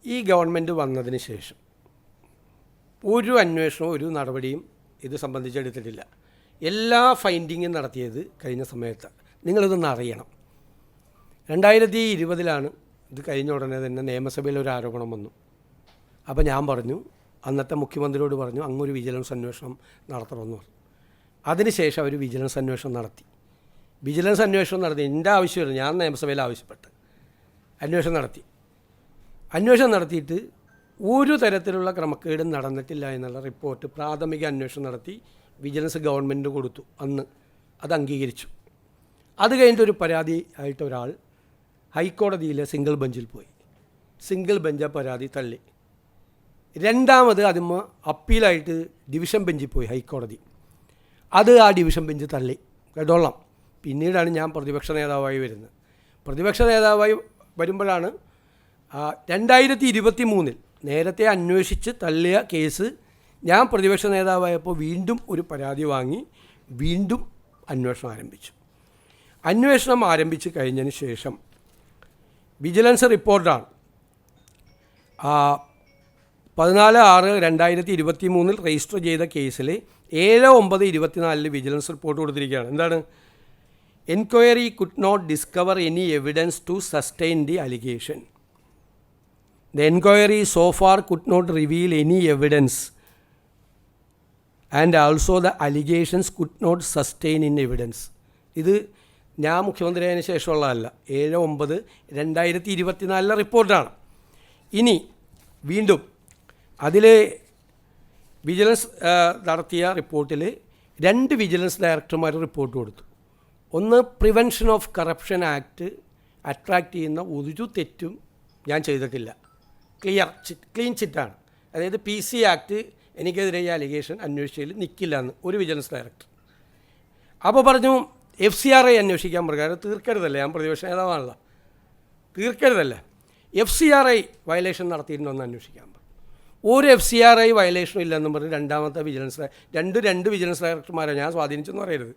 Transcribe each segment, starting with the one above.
ഈ ഗവൺമെൻറ് വന്നതിന് ശേഷം ഒരു അന്വേഷണവും ഒരു നടപടിയും ഇത് സംബന്ധിച്ചെടുത്തിട്ടില്ല. എല്ലാ ഫൈൻഡിങ്ങും നടത്തിയത് കഴിഞ്ഞ സമയത്ത്. നിങ്ങളിതൊന്ന് അറിയണം. 2020 ഇത് കഴിഞ്ഞ ഉടനെ തന്നെ നിയമസഭയിൽ ഒരു ആരോപണം വന്നു. അപ്പോൾ ഞാൻ പറഞ്ഞു, അന്നത്തെ മുഖ്യമന്ത്രിയോട് പറഞ്ഞു, അങ്ങൊരു വിജിലൻസ് അന്വേഷണം നടത്തണമെന്ന് പറഞ്ഞു. അതിനുശേഷം അവർ വിജിലൻസ് അന്വേഷണം നടത്തി. വിജിലൻസ് അന്വേഷണം നടത്തി എൻ്റെ ആവശ്യമില്ല, ഞാൻ നിയമസഭയിൽ ആവശ്യപ്പെട്ട് അന്വേഷണം നടത്തിയിട്ട് ഒരു തരത്തിലുള്ള ക്രമക്കേടും നടന്നിട്ടില്ല എന്നുള്ള റിപ്പോർട്ട് പ്രാഥമിക അന്വേഷണം നടത്തി വിജിലൻസ് ഗവൺമെൻറ് കൊടുത്തു. അന്ന് അത് അംഗീകരിച്ചു. അത് കഴിഞ്ഞിട്ടൊരു പരാതി ആയിട്ട് ഒരാൾ ഹൈക്കോടതിയിലെ സിംഗിൾ ബെഞ്ചിൽ പോയി. സിംഗിൾ ബെഞ്ച് ആ പരാതി തള്ളി. രണ്ടാമത് അതിമ്മ അപ്പീലായിട്ട് ഡിവിഷൻ ബെഞ്ചിൽ പോയി ഹൈക്കോടതി. അത് ആ ഡിവിഷൻ ബെഞ്ച് തള്ളി. കേട്ടോളാം. പിന്നീടാണ് ഞാൻ പ്രതിപക്ഷ നേതാവായി വരുന്നത്. പ്രതിപക്ഷ നേതാവായി വരുമ്പോഴാണ് 2023 നേരത്തെ അന്വേഷിച്ച് തള്ളിയ കേസ് ഞാൻ പ്രതിപക്ഷ നേതാവായപ്പോൾ വീണ്ടും ഒരു പരാതി വാങ്ങി വീണ്ടും അന്വേഷണം ആരംഭിച്ചു. അന്വേഷണം ആരംഭിച്ച് കഴിഞ്ഞതിന് ശേഷം വിജിലൻസ് റിപ്പോർട്ടാണ് 14/6/2023 രജിസ്റ്റർ ചെയ്ത കേസിൽ 7/9/24 വിജിലൻസ് റിപ്പോർട്ട് കൊടുത്തിരിക്കുകയാണ്. എന്താണ്? Enquiry could not discover any evidence to sustain the allegation. The enquiry so far could not reveal any evidence and also the allegations could not sustain in evidence. ഇത് ഞാൻ മുഖ്യമന്ത്രിയായതിനു ശേഷമുള്ളതല്ല, 7/9/2024 റിപ്പോർട്ടാണ്. ഇനി വീണ്ടും അതിൽ വിജിലൻസ് നടത്തിയ റിപ്പോർട്ടിൽ 2 വിജിലൻസ് ഡയറക്ടർമാർ റിപ്പോർട്ട് കൊടുത്തു. ഒന്ന്, prevention of corruption act attract ചെയ്യുന്ന ഒരു തെറ്റും ഞാൻ ചെയ്തിട്ടില്ല, ക്ലീൻ ചിറ്റാണ്. അതായത് PC ആക്ട് എനിക്കെതിരെ ഈ അലിഗേഷൻ അന്വേഷിച്ചതിൽ നിൽക്കില്ല എന്ന് ഒരു വിജിലൻസ് ഡയറക്ടർ. അപ്പോൾ പറഞ്ഞു FCRI അന്വേഷിക്കാൻ പ്രകാരം തീർക്കരുതല്ലേ, ഞാൻ പ്രതിപക്ഷ നേതാവാണല്ലോ, തീർക്കരുതല്ലേ, FCRI വയലേഷൻ നടത്തിയിട്ടുണ്ടോയെന്ന് അന്വേഷിക്കാൻ പറഞ്ഞു. ഒരു FCRI വയലേഷനും ഇല്ലെന്നും പറഞ്ഞ് രണ്ടാമത്തെ വിജിലൻസ് രണ്ട് വിജിലൻസ് ഡയറക്ടർമാരെ ഞാൻ സ്വാധീനിച്ചെന്ന് പറയരുത്.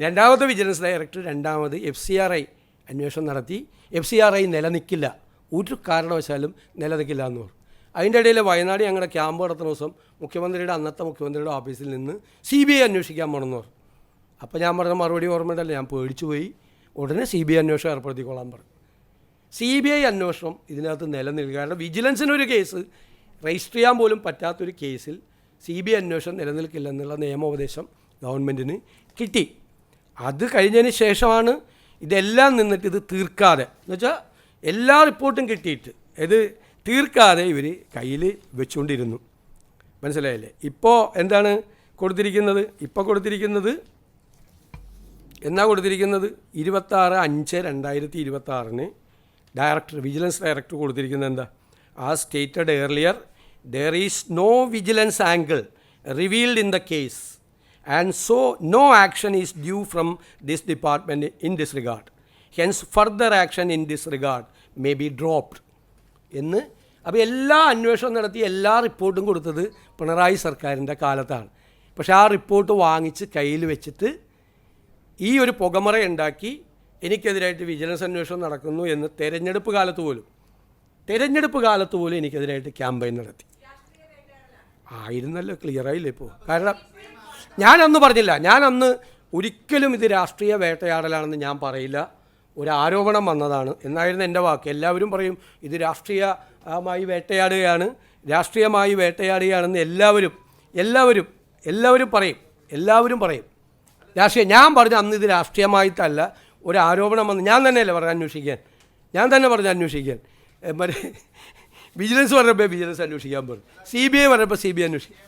രണ്ടാമത്തെ വിജിലൻസ് ഡയറക്ടർ രണ്ടാമത് FCRI അന്വേഷണം നടത്തി. FCRI നിലനിൽക്കില്ല, ഒരു കാരണവശാലും നിലനിൽക്കില്ല എന്ന് പറഞ്ഞു. അതിൻ്റെ ഇടയിൽ വയനാട് ഞങ്ങളുടെ ക്യാമ്പ് നടത്തുന്ന ദിവസം അന്നത്തെ മുഖ്യമന്ത്രിയുടെ ഓഫീസിൽ നിന്ന് CBI അന്വേഷിക്കാൻ പോകണമെന്ന് പറഞ്ഞു. അപ്പോൾ ഞാൻ പറഞ്ഞ മറുപടി ഓർമ്മയുണ്ടല്ലോ, ഞാൻ പേടിച്ചു പോയി. ഉടനെ CBI അന്വേഷണം ഏർപ്പെടുത്തിക്കൊള്ളാൻ പറഞ്ഞു. CBI അന്വേഷണം ഇതിനകത്ത് നിലനിൽക്കുക. കാരണം വിജിലൻസിനൊരു കേസ് രജിസ്റ്റർ ചെയ്യാൻ പോലും പറ്റാത്തൊരു കേസിൽ CBI അന്വേഷണം നിലനിൽക്കില്ലെന്നുള്ള നിയമോപദേശം ഗവൺമെൻറ്റിന് കിട്ടി. അത് കഴിഞ്ഞതിന് ശേഷമാണ് ഇതെല്ലാം നിന്നിട്ട് ഇത് തീർക്കാതെ, എന്നുവെച്ചാൽ എല്ലാ റിപ്പോർട്ടും കിട്ടിയിട്ട് ഇത് തീർക്കാതെ ഇവർ കയ്യിൽ വെച്ചുകൊണ്ടിരുന്നു. മനസ്സിലായില്ലേ? ഇപ്പോൾ എന്താണ് കൊടുത്തിരിക്കുന്നത്? ഇപ്പോൾ കൊടുത്തിരിക്കുന്നത് 26/5/2026 ഡയറക്ടർ, വിജിലൻസ് ഡയറക്ടർ കൊടുത്തിരിക്കുന്നത് എന്താ? As stated earlier, there is no vigilance angle revealed in the case and so no action is due from this department in this regard. Hence further action in this regard may be dropped എന്ന്. അപ്പോൾ എല്ലാ അന്വേഷണം നടത്തി എല്ലാ റിപ്പോർട്ടും കൊടുത്തത് പിണറായി സർക്കാരിൻ്റെ കാലത്താണ്. പക്ഷേ ആ റിപ്പോർട്ട് വാങ്ങിച്ച് കയ്യിൽ വെച്ചിട്ട് ഈ ഒരു പുകമറ ഉണ്ടാക്കി എനിക്കെതിരായിട്ട് വിജിലൻസ് അന്വേഷണം നടക്കുന്നു എന്ന് തെരഞ്ഞെടുപ്പ് കാലത്ത് പോലും എനിക്കെതിരായിട്ട് ക്യാമ്പയിൻ നടത്തി. ആയിരുന്നല്ലോ, ക്ലിയറായില്ലേ ഇപ്പോൾ? കാരണം ഞാനന്ന് പറഞ്ഞില്ല, ഞാനന്ന് ഒരിക്കലും ഇത് രാഷ്ട്രീയ വേട്ടയാടലാണെന്ന് ഞാൻ പറയില്ല. ഒരു ആരോപണം വന്നതാണ് എന്നായിരുന്നു എൻ്റെ വാക്ക്. എല്ലാവരും പറയും ഇത് രാഷ്ട്രീയമായി വേട്ടയാടുകയാണെന്ന് എല്ലാവരും പറയും. ഞാൻ പറഞ്ഞു അന്ന് ഇത് രാഷ്ട്രീയമായിട്ടല്ല, ഒരു ആരോപണം വന്ന് ഞാൻ തന്നെയല്ലേ പറഞ്ഞു അന്വേഷിക്കാൻ. മറ്റേ വിജിലൻസ് പറഞ്ഞപ്പോൾ വിജിലൻസ് അന്വേഷിക്കാൻ പറഞ്ഞു, CBI പറഞ്ഞപ്പോൾ CBI അന്വേഷിക്കും.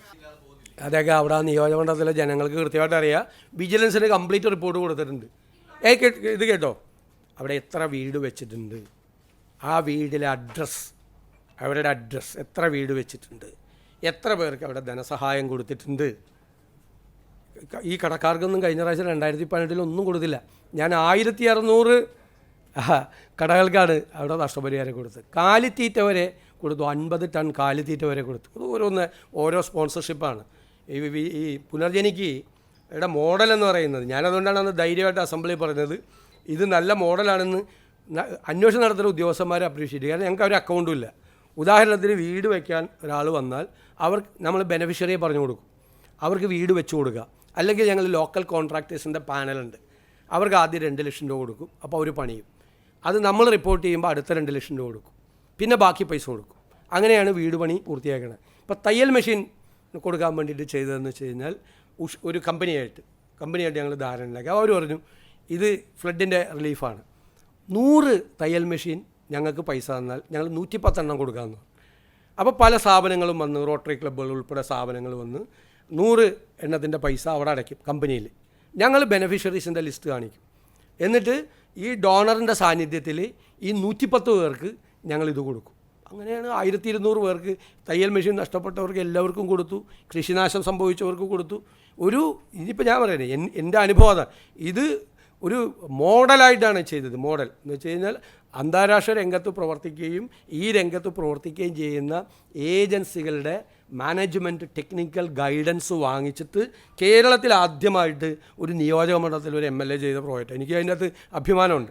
അതൊക്കെ അവിടെ നിയോജകമണ്ഡലത്തിലെ ജനങ്ങൾക്ക് കൃത്യമായിട്ട് അറിയാം. വിജിലൻസിന് കംപ്ലീറ്റ് റിപ്പോർട്ട് കൊടുത്തിട്ടുണ്ട്. ഇത് കേട്ടോ, അവിടെ എത്ര വീട് വെച്ചിട്ടുണ്ട്, ആ വീടിലെ അവരുടെ അഡ്രസ്സ്, എത്ര വീട് വെച്ചിട്ടുണ്ട്, എത്ര പേർക്ക് അവിടെ ധനസഹായം കൊടുത്തിട്ടുണ്ട്. ഈ കടക്കാർക്കൊന്നും കഴിഞ്ഞ പ്രാവശ്യം 2018 ഒന്നും കൊടുത്തില്ല. ഞാൻ 1600 കടകൾക്കാണ് അവിടെ നഷ്ടപരിഹാരം കൊടുത്തത്. കാലിത്തീറ്റ വരെ കൊടുത്തു, 50 ടൺ കാലിത്തീറ്റ വരെ കൊടുത്തു. അത് ഓരോ സ്പോൺസർഷിപ്പാണ്. ഈ പുനർജനിക്ക് ഇവിടെ മോഡലെന്ന് പറയുന്നത്, ഞാനതുകൊണ്ടാണ് അന്ന് ധൈര്യമായിട്ട് അസംബ്ലി പറഞ്ഞത് ഇത് നല്ല മോഡലാണെന്ന്. അന്വേഷണം നടത്തുന്ന ഉദ്യോഗസ്ഥന്മാരെ അപ്രീഷിയേറ്റ്, കാരണം ഞങ്ങൾക്ക് ഒരു അക്കൗണ്ടും ഇല്ല, ഉദാഹരണത്തിന് വീട് വയ്ക്കാൻ ഒരാൾ വന്നാൽ നമ്മൾ ബെനഫിഷ്യറിയെ പറഞ്ഞു കൊടുക്കും, അവർക്ക് വീട് വെച്ച് കൊടുക്കുക. അല്ലെങ്കിൽ ഞങ്ങൾ ലോക്കൽ കോൺട്രാക്ടേഴ്സിൻ്റെ പാനലുണ്ട്, അവർക്ക് ആദ്യം 2 ലക്ഷം രൂപ കൊടുക്കും, അപ്പോൾ അവർ പണിയും. അത് നമ്മൾ റിപ്പോർട്ട് ചെയ്യുമ്പോൾ അടുത്ത 2 ലക്ഷം രൂപ കൊടുക്കും, പിന്നെ ബാക്കി പൈസ കൊടുക്കും. അങ്ങനെയാണ് വീട് പണി പൂർത്തിയാക്കുന്നത്. ഇപ്പോൾ തയ്യൽ മെഷീൻ കൊടുക്കാൻ വേണ്ടിയിട്ട് ചെയ്തതെന്ന് വെച്ച് കഴിഞ്ഞാൽ ഒരു കമ്പനിയായിട്ട് ഞങ്ങൾ ധാരണ ഉണ്ടാക്കി. അവർ പറഞ്ഞു ഇത് ഫ്ലഡിൻ്റെ റിലീഫാണ്, 100 തയ്യൽ മെഷീൻ ഞങ്ങൾക്ക് പൈസ തന്നാൽ ഞങ്ങൾ 110 എണ്ണം കൊടുക്കാമെന്ന്. അപ്പോൾ പല സ്ഥാപനങ്ങളും വന്ന്, റോട്ടറി ക്ലബ്ബുകൾ ഉൾപ്പെടെ സ്ഥാപനങ്ങൾ വന്ന് 100 എണ്ണത്തിൻ്റെ പൈസ അവിടെ അടയ്ക്കും കമ്പനിയിൽ. ഞങ്ങൾ ബെനഫിഷ്യറീസിൻ്റെ ലിസ്റ്റ് കാണിക്കും. എന്നിട്ട് ഈ ഡോണറിൻ്റെ സാന്നിധ്യത്തിൽ ഈ 110 പേർക്ക് ഞങ്ങളിത് കൊടുക്കും. അങ്ങനെയാണ് 1200 പേർക്ക് തയ്യൽ മെഷീൻ നഷ്ടപ്പെട്ടവർക്ക് എല്ലാവർക്കും കൊടുത്തു, കൃഷിനാശം സംഭവിച്ചവർക്ക് കൊടുത്തു. ഇനിയിപ്പോൾ ഞാൻ പറയുന്നത് എൻ്റെ അനുഭവം അതാണ്. ഇത് ഒരു മോഡലായിട്ടാണ് ചെയ്തത്. മോഡൽ എന്ന് വെച്ച് കഴിഞ്ഞാൽ അന്താരാഷ്ട്ര രംഗത്ത് പ്രവർത്തിക്കുകയും ഈ രംഗത്ത് പ്രവർത്തിക്കുകയും ചെയ്യുന്ന ഏജൻസികളുടെ മാനേജ്മെൻറ്റ് ടെക്നിക്കൽ ഗൈഡൻസ് വാങ്ങിച്ചിട്ട് കേരളത്തിൽ ആദ്യമായിട്ട് ഒരു നിയോജക മണ്ഡലത്തിൽ ഒരു MLA ചെയ്ത പ്രോജക്റ്റ്. എനിക്ക് അതിൻ്റെ അകത്ത് അഭിമാനമുണ്ട്.